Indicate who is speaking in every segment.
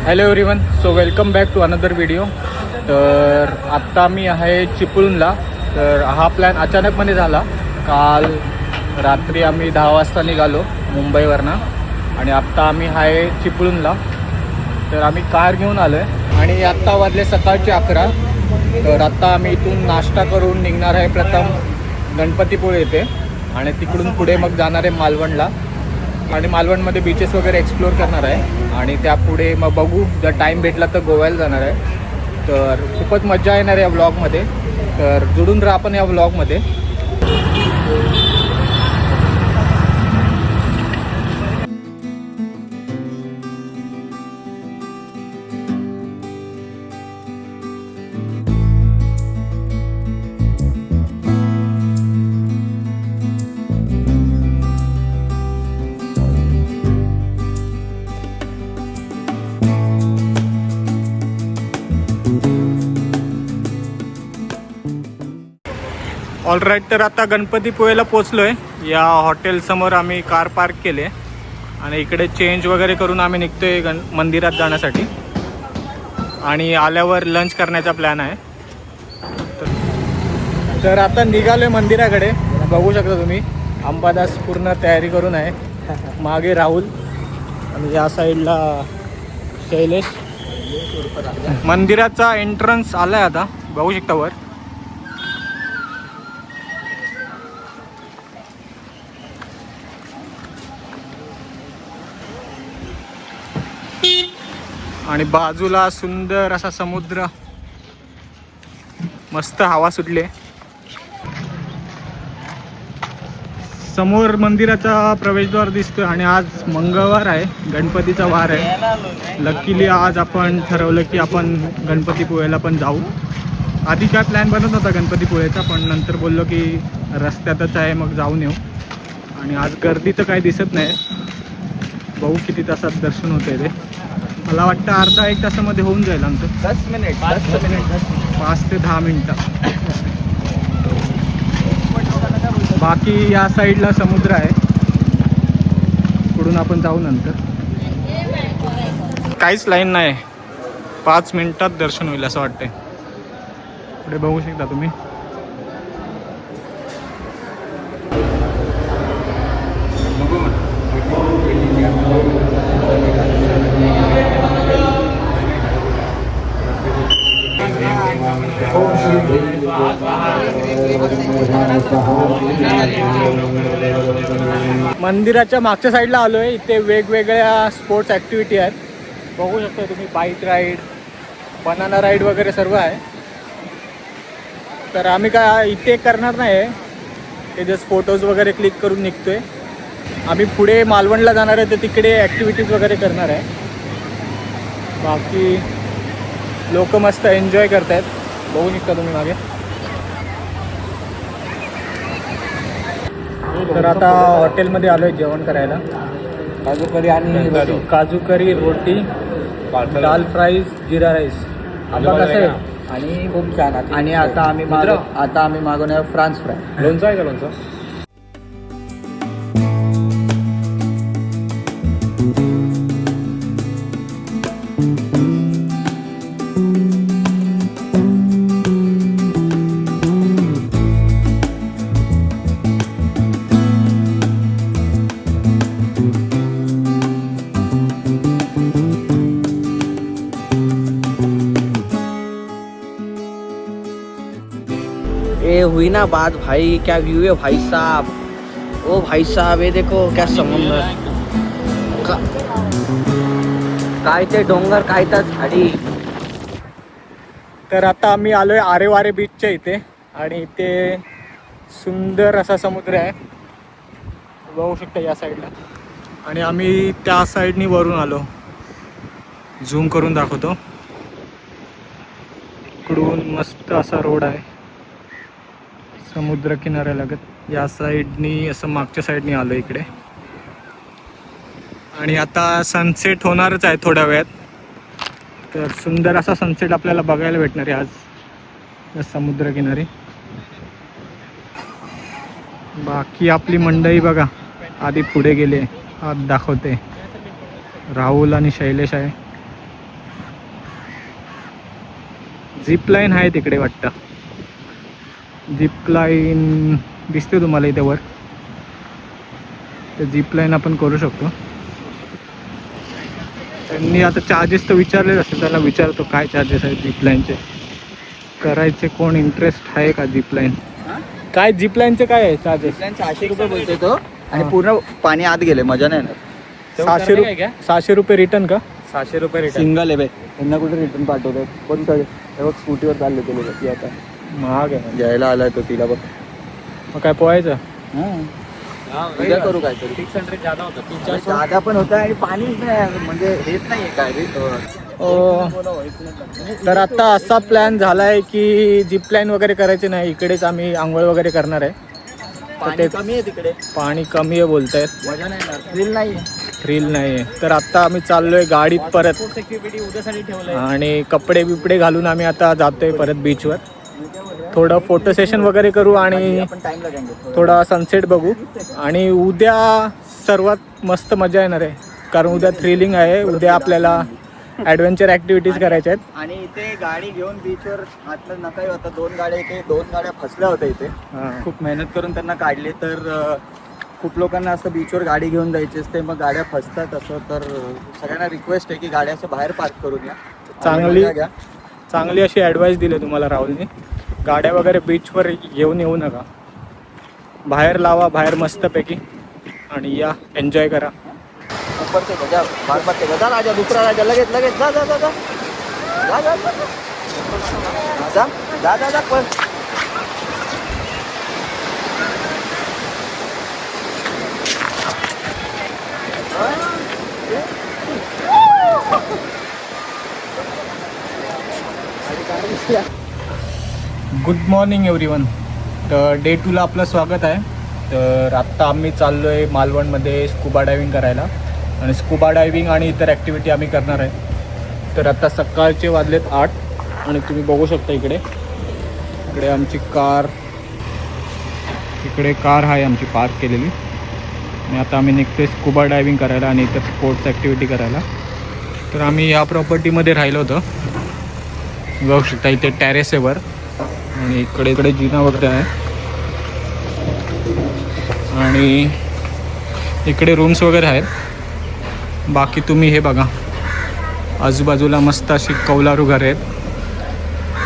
Speaker 1: Hello everyone, so welcome back to another video. तर आत्ता मी आहे चिपळूणला. तर हा प्लॅन अचानकपणे झाला. काल रात्री आम्ही 10 वाजता निघालो मुंबईवरनं आणि आत्ता आम्ही आहे चिपळूणला. तर आम्ही कार घेऊन आलो आहे आणि आत्ता वाजले सकाळचे 11. तर आत्ता आम्ही इथून नाश्ता करून निघणार आहे प्रथम गणपतीपुळे येथे आणि तिकडून पुढे मग जाणार आहे मालवणला आणि मालवणमध्ये बीचेस वगैरे एक्सप्लोअर करणार आहे आणि त्यापुढे मग बघू जर टाईम भेटला तर गोव्याला जाणार आहे. तर खूपच मजा येणार आहे या व्लॉगमध्ये. तर जुडून राहा आपण या व्लॉगमध्ये. ऑल राईट, तर आता गणपतीपुळेला पोचलो आहे. या हॉटेलसमोर आम्ही कार पार्क केले आणि इकडे चेंज वगैरे करून आम्ही निघतो आहे मंदिरात जाण्यासाठी आणि आल्यावर लंच करण्याचा प्लॅन आहे. तर आता निघालो आहे मंदिराकडे. बघू शकता तुम्ही, अंबादास पूर्ण तयारी करून आहे. मागे राहुल आणि या साईडला शैलेश. मंदिराचा एंट्रन्स आला आहे आता, बघू शकता वर. आणि बाजूला सुंदर असा समुद्र, मस्त हवा सुटली. समोर मंदिराचा प्रवेशद्वार दिसतोय आणि आज मंगळवार आहे, गणपतीचा वार आहे. लकीली आज आपण ठरवलं की आपण गणपतीपुळेला पण जाऊ. आधी काय प्लॅन बनत होता गणपतीपुळेचा, पण नंतर बोललो की रस्त्यातच आहे मग जाऊन येऊ. आणि आज गर्दी तर काही दिसत नाही. बघू किती तासात दर्शन होते ते. मला वाटतं अर्धा एक तासामध्ये होऊन जाईल आमचं.
Speaker 2: 10 मिनिट
Speaker 1: 5 ते 10 मिनटं. बाकी या साईडला समुद्र आहे, पुढून आपण जाऊ नंतर. काहीच लाईन नाही, 5 मिनिटात दर्शन होईल असं वाटतंय. पुढे बघू शकता तुम्ही. मंदिराच्या मागच्या साईडला आलो आहे. इथे वेगवेगळ्या स्पोर्ट्स ॲक्टिव्हिटी आहेत, बघू शकता तुम्ही. बाईक राईड, बनाना राईड वगैरे सर्व आहे. तर आम्ही काय इथे करणार नाही आहे, ते जस्ट फोटोज वगैरे क्लिक करून निघतो आहे. आम्ही पुढे मालवणला जाणार आहे, तर तिकडे ॲक्टिव्हिटीज वगैरे करणार आहे. बाकी लोक मस्त एन्जॉय करत आहेत, बघू शकता तुम्ही मागे. तर आता हॉटेलमध्ये आलो आहे जेवण करायला.
Speaker 2: काजू करी आणि
Speaker 1: काजू करी, रोटी, दाल फ्राईज, जिरा राईस. आंबा कसं आहे?
Speaker 2: आणि खूप छान.
Speaker 1: आणि आता आम्ही मागवणार फ्रान्स फ्राय.
Speaker 2: लोणचं आहे का? लोणचं
Speaker 3: ये हुई ना बात भाई. क्या व्यू है भाई साहब. ओ भाई साहब, ये देखो क्या समुद्र. काय ते डोंगर, काय तर झाडी.
Speaker 1: तर आता आम्ही आलो आहे आरेवारे बीचच्या इथे आणि इथे सुंदर असा समुद्र आहे, बघू शकता या साईडला. आणि आम्ही त्या साईडनी वरून आलो. झूम करून दाखवतो. इकडून मस्त असा रोड आहे समुद्र किनाऱ्यालगत. या साईडनी असं मागच्या साईडनी आलो इकडे. आणि आता सनसेट होणारच आहे थोड्या वेळात. तर सुंदर असा सनसेट आपल्याला बघायला भेटणार आहे आज या समुद्रकिनारी. बाकी आपली मंडळी बघा आधी पुढे गेले, आज दाखवते. राहुल आणि शैलेश आहे, झिप लाईन आहे तिकडे वाटतं. झिप लाईन दिसते तुम्हाला इथे वर. तर झिप लाईन आपण करू शकतो. त्यांनी आता चार्जेस तर विचारलेच असेल, त्याला विचारतो काय चार्जेस आहेत झिप लाईनचे. करायचे कोण इंटरेस्ट आहे का झिप लाईन? काय झिप लाईनचे काय आहे चार्जेस?
Speaker 3: 600 रुपये बोलतोय तो आणि पूर्ण पाणी आत गेले, मजा नाही येणार.
Speaker 1: 600 रुपये रिटर्न का?
Speaker 2: 600 रुपये रिटर्न.
Speaker 3: सिंगल आहे बे, त्यांना कुठे रिटर्न पाठवतात. पण हे बघ स्कूटीवर चालले ते लोक. ती आता
Speaker 1: महाग आहे.
Speaker 3: घ्यायला आलाय तो तिला बघ.
Speaker 1: मग काय पोहायचं?
Speaker 3: उद्या करू काहीतरी.
Speaker 2: 600 जादा होतं. 300
Speaker 3: जागा पण होता आणि पाणीच नाही, म्हणजे हेच नाहीये काय रे.
Speaker 1: तर आता असा प्लॅन झालाय की झिप लाईन वगैरे करायचे नाही, इकडेच आम्ही आंघोळ वगैरे करणार आहे.
Speaker 3: पाणी कमी आहे तिकडे,
Speaker 1: पाणी कमी आहे बोलतायत,
Speaker 3: मजा नाही येणार, थ्रिल नाही.
Speaker 1: थ्रिल नाही आहे. तर आता आम्ही चाललोय गाडीत परत
Speaker 2: सिक्युरिटी उद्यासाठी ठेवलंय.
Speaker 1: आणि कपडे बिपडे घालून आम्ही आता जातोय परत बीचवर. थोडं फोटो सेशन वगैरे करू आणि
Speaker 3: आपण टाइम लागेल.
Speaker 1: थोडा सनसेट बघू. आणि उद्या सर्वात मस्त मजा येणार आहे, कारण उद्या थ्रिलिंग आहे. उद्या आपल्याला ॲडव्हेंचर ॲक्टिव्हिटीज करायच्या आहेत.
Speaker 3: आणि इथे गाडी घेऊन बीचवर आतलं नकाही होता. 2 गाड्या इथे, 2 गाड्या फसल्या होत्या इथे. खूप मेहनत करून त्यांना काढले. तर खूप लोकांना असं बीचवर गाडी घेऊन जायची असते, मग गाड्या फसतात. असं तर सगळ्यांना रिक्वेस्ट आहे की गाड्या असं बाहेर पार्क करून या.
Speaker 1: चांगली अशी ॲडवाईस दिली तुम्हाला राहुलने. गाड्या वगैरे बीचवर घेऊन येऊ नका, बाहेर लावा, बाहेर मस्तपैकी, आणि या एन्जॉय करा.
Speaker 3: ऊपर से गजा, बार बार से गजा राजा, दुसरा राजा, लगेच लगेच जा जा जा जा जा जा जा जा जा जा पण.
Speaker 1: Good morning everyone. तर डे 2ला आपलं स्वागत आहे. तर आत्ता आम्ही चाललो आहे मालवणमध्ये स्कुबा डायव्हिंग करायला, आणि स्कुबा डायव्हिंग आणि इतर ॲक्टिव्हिटी आम्ही करणार आहे. तर आता सकाळचे वाजलेत 8 आणि तुम्ही बघू शकता इकडे आमची कार, इकडे कार आहे आमची पार्क केलेली. आणि आता आम्ही निघतोय स्कुबा डायव्हिंग करायला आणि इतर स्पोर्ट्स ॲक्टिव्हिटी करायला. तर आम्ही या प्रॉपर्टीमध्ये राहिलो होतो. बघू शकता इथे टॅरेस आहे वर, आणि इकडे जिना वगैरे आहे, आणि इकडे रूम्स वगैरे आहेत. बाकी तुम्ही हे बघा, आजूबाजूला मस्त अशी कौलारू घरं आहेत,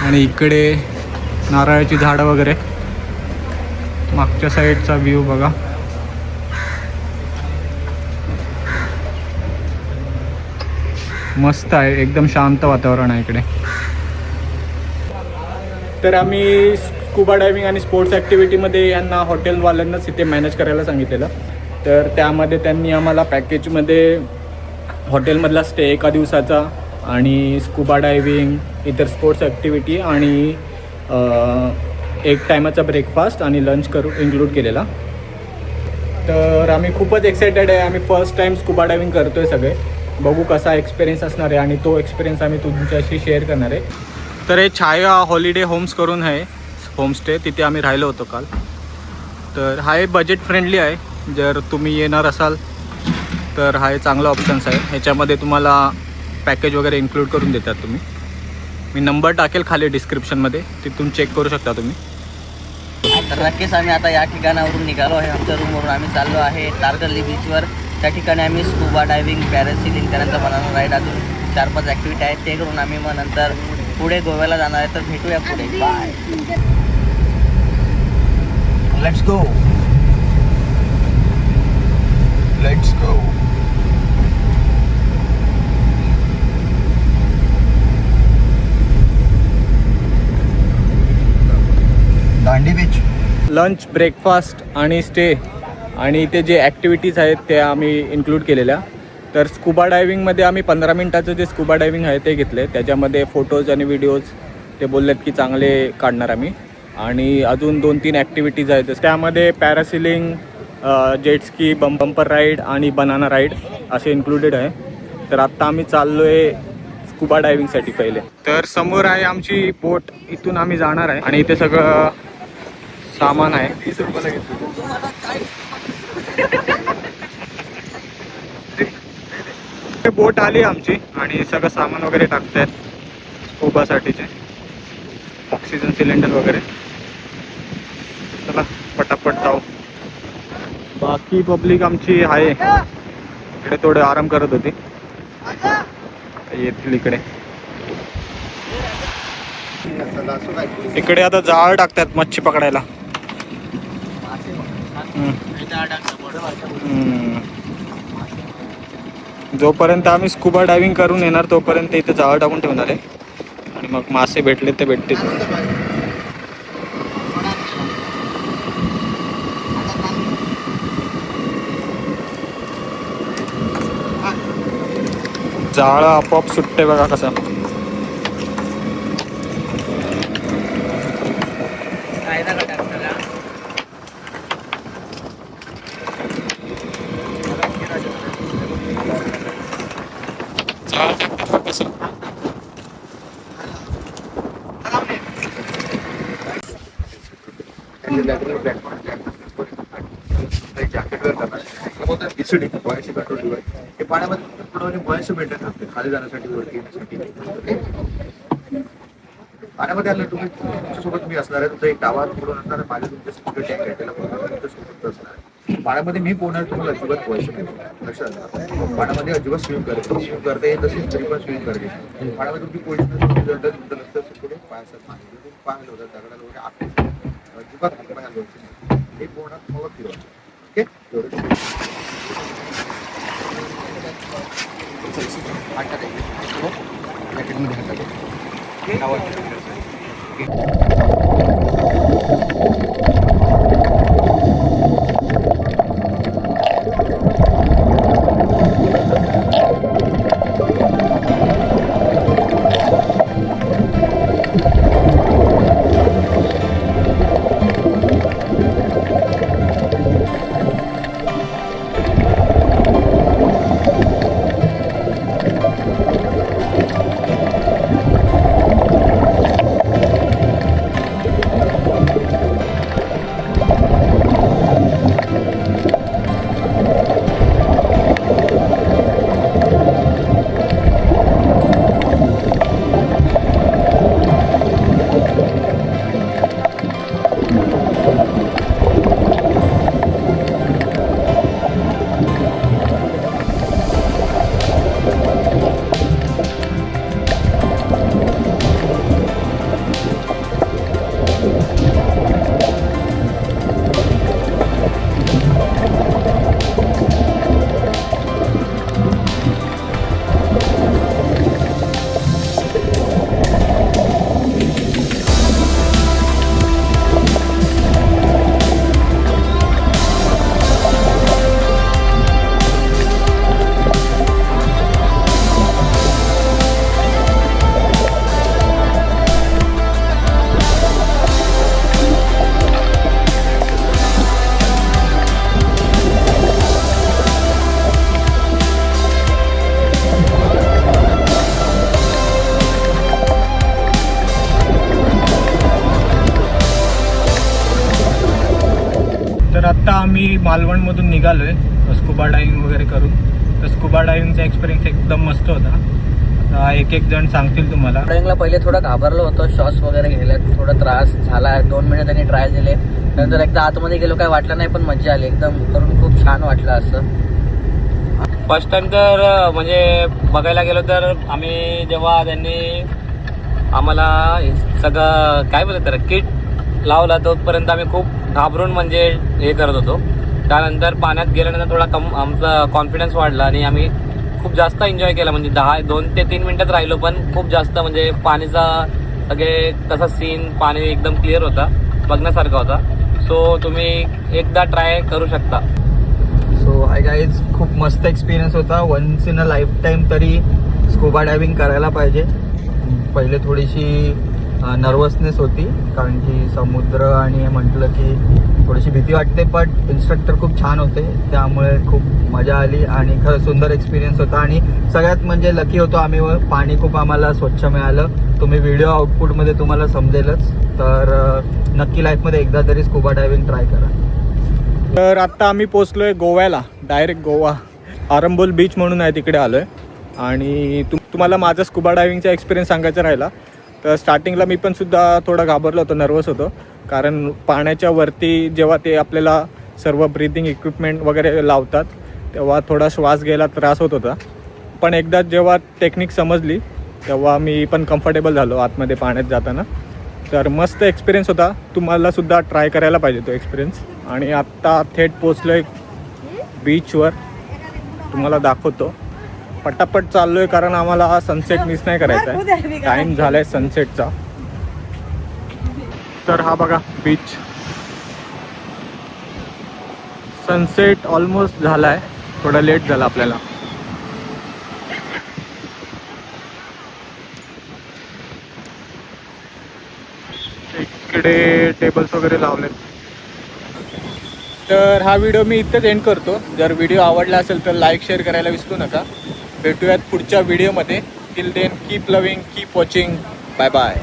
Speaker 1: आणि इकडे नारळाची झाडं वगैरे. मागच्या साईडचा व्ह्यू बघा. मस्त आहे, एकदम शांत वातावरण आहे इकडे. तर आम्ही स्कुबा डायव्हिंग आणि स्पोर्ट्स ॲक्टिव्हिटीमध्ये यांना हॉटेलवाल्यांनाच इथे मॅनेज करायला सांगितलेलं. तर त्यामध्ये त्यांनी आम्हाला पॅकेजमध्ये हॉटेलमधला स्टे 1 दिवसाचा, आणि स्कुबा डायव्हिंग, इतर स्पोर्ट्स ॲक्टिव्हिटी, आणि 1 टायमाचा ब्रेकफास्ट आणि लंच इन्क्लूड केलेला. तर आम्ही खूपच एक्सायटेड आहे. आम्ही फर्स्ट टाईम स्कुबा डायव्हिंग करतो आहे सगळे. बघू कसा एक्सपिरियन्स असणार आहे, आणि तो एक्सपिरियन्स आम्ही तुमच्याशी शेअर करणार आहे. तर हे छाया हॉलिडे होम्स करून आहे होमस्टे, तिथे आम्ही राहिलो होतो काल. तर हा बजेट फ्रेंडली आहे. जर तुम्ही येणार असाल तर हा चांगला ऑप्शन्स आहे. ह्याच्यामध्ये तुम्हाला पॅकेज वगैरे इन्क्लूड करून देतात तुम्ही. मी नंबर टाकेल खाली डिस्क्रिप्शनमध्ये, तिथून चेक करू शकता तुम्ही.
Speaker 3: तर नक्कीच आम्ही आता या ठिकाणावरून निघालो आहे. आमच्या रूमवरून आम्ही चाललो आहे तारकर्ली बीचवर. त्या ठिकाणी आम्ही स्कुबा डायव्हिंग, पॅरासिलिंग करायचा बनाना राईड, अजून 4-5 ॲक्टिव्हिटी आहेत ते करून आम्ही मग नंतर पुढे गोव्याला जाणार आहे. तर भेटूया पुढे. Bye. Let's go. Let's go. Dandi beach.
Speaker 1: Lunch, breakfast आणि स्टे, आणि इथे जे ॲक्टिव्हिटीज आहेत ते आम्ही इन्क्लूड केलेल्या. तर स्कुबा डायव्हिंगमध्ये आम्ही 15 मिनटाचं जे स्कुबा डायव्हिंग आहे ते घेतले. त्याच्यामध्ये फोटोज आणि व्हिडिओज ते बोललेत की चांगले काढणार आम्ही. आणि अजून 2-3 ॲक्टिव्हिटीज आहेत, त्यामध्ये पॅरासिलिंग, जेटस्की, बंपर राईड आणि बनाना राईड असे इन्क्लुडेड आहे. तर आत्ता आम्ही चाललो आहे स्कुबा डायव्हिंगसाठी पहिले. तर समोर आहे आमची बोट, इथून आम्ही जाणार आहे, आणि इथे सगळं सामान आहे. 30 रुपयाला घेतलं. बोट आली आमची, आणि सगळं सामान वगैरे टाकतायत स्कुबासाठीचे. ऑक्सिजन सिलेंडर वगैरे. चला पटापट जाऊ. बाकी पब्लिक आमची आहे इकडे, थोडे आराम करत होती. येतील इकडे. इकडे आता जाळ टाकतात मच्छी पकडायला. जोपर्यंत आम्ही स्कुबा डायव्हिंग करून येणार तोपर्यंत इथे जाळ टाकून ठेवणार आहे आणि मग मासे भेटले ते भेटतील. जाळ आपोआप सुटते बघा कसं.
Speaker 4: पाण्यामध्ये भेटत असते खाली जाण्यासाठी वरती येण्यासाठी. पाण्यामध्ये आलं तुम्ही तुमच्यासोबत मी असणार आहे. तुमचा एक डावा पुढून असणार आहे, माझ्या तुमच्या टँक आहे त्याला तुमच्यासोबत असणार आहे. पाण्यामध्ये मी पोहणार तुम्हाला अजिबात पोहायचं नाही. लक्षात पाण्यामध्ये अजिबात स्विम करते येत असेल तरी पण स्विम करते. पाण्यामध्ये तुमची पोझिशन तुमचं लक्ष पुढे पायाचं पायाला होतं दगडाला वगैरे अजिबात पायाला होतं एक पोहणार मला फिरवा. ओके एवढं हात टाकायचे जॅकेटमध्ये हात टाकायचे.
Speaker 1: तर आत्ता आम्ही मालवणमधून निघालो आहे स्कुबा डायव्हिंग वगैरे करून. तर स्कुबा डायव्हिंगचा एक्सपिरियन्स एकदम मस्त होता. आता एक एक जण सांगतील तुम्हाला.
Speaker 5: डायव्हिंगला पहिले थोडं घाबरलो होतो, श्वास वगैरे घ्यायला थोडा त्रास झाला. 2 महिने त्यांनी ट्रायल दिले, नंतर एकदा आतमध्ये गेलो काय वाटलं नाही, पण मजा आली एकदम करून. खूप छान वाटलं असं.
Speaker 2: फर्स्ट टाइम तर म्हणजे बघायला गेलो तर आम्ही जेव्हा त्यांनी आम्हाला सगळं काय बोलत तर किट लावला तोपर्यंत आम्ही खूप घाबरून म्हणजे हे करत होतो. त्यानंतर पाण्यात गेल्यानंतर थोडा आमचा कॉन्फिडन्स वाढला आणि आम्ही खूप जास्त एन्जॉय केला. म्हणजे 2 ते 3 मिनिटात राहिलो पण खूप जास्त म्हणजे पाणीचा सगळे कसा सीन, पाणी एकदम क्लिअर होता, बघण्यासारखा होता. सो तुम्ही एकदा ट्राय करू शकता.
Speaker 3: सो हाय गाईज, खूप मस्त एक्सपिरियन्स होता. Once in a lifetime तरी स्कुबा डायव्हिंग करायला पाहिजे. पहिले थोडीशी नर्वसनेस होती कारण की समुद्र आणि म्हटलं की थोडीशी भीती वाटते, पण इन्स्ट्रक्टर खूप छान होते त्यामुळे खूप मजा आली आणि खरं सुंदर एक्सपिरियन्स होता. आणि सगळ्यात म्हणजे लकी होतो आम्ही, पाणी खूप आम्हाला स्वच्छ मिळालं. तुम्ही व्हिडिओ आउटपुटमध्ये तुम्हाला समजेलच. तर नक्की लाईफमध्ये एकदा तरी स्कुबा डायव्हिंग ट्राय करा.
Speaker 1: तर आत्ता आम्ही पोचलोय गोव्याला, डायरेक्ट गोवा. आरंबोल बीच म्हणून आहे तिकडे आलोय. आणि तुम्हाला माझा स्कुबा डायव्हिंगचा एक्सपिरियन्स सांगायचा राहिला तर स्टार्टिंगला मी पण सुद्धा थोडा घाबरलो होतो, नर्वस होतो, कारण पाण्याच्या वरती जेव्हा ते आपल्याला सर्व ब्रीदिंग इक्विपमेंट वगैरे लावतात तेव्हा थोडा श्वास घ्यायला त्रास होत होता. पण एकदा जेव्हा टेक्निक समजली तेव्हा मी पण कम्फर्टेबल झालो आतमध्ये पाण्यात जाताना. तर मस्त एक्सपिरियन्स होता, तुम्हालासुद्धा ट्राय करायला पाहिजे तो एक्सपिरियन्स. आणि आत्ता थेट पोचलो आहे बीचवर, तुम्हाला दाखवतो. पटापट चाललो आहे कारण आम्हाला सनसेट मिस नाही करायचा आहे, टाईम झाला आहे सनसेटचा. तर हा बघा बीच, सनसेट ऑलमोस्ट झाला आहे, थोडा लेट झाला आपल्याला. इकडे टेबल्स वगैरे लावलेत. तर हा व्हिडिओ मी इथेच एंड करतो. जर व्हिडिओ आवडला असेल तर लाईक शेअर करायला विसरू नका. भेटूयात पुढच्या व्हिडिओमध्ये. Till then keep loving, keep watching. Bye bye.